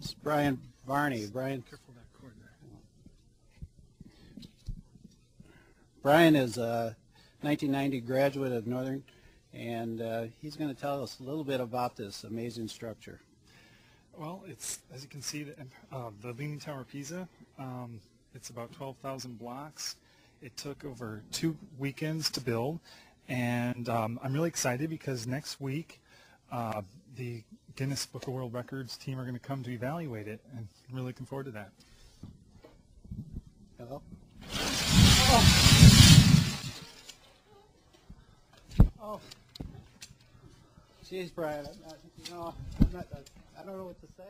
It's Brian Varney. Careful that cord there. Brian is a 1990 graduate of Northern, and he's going to tell us a little bit about this amazing structure. Well, it's, as you can see, the Leaning Tower of Pisa. It's about 12,000 blocks. It took over 2 weekends to build, and I'm really excited because next week the Guinness Book of World Records team are going to come to evaluate it, and I'm really looking forward to that. Hello? Oh. Jeez, Brian, I don't know what to say.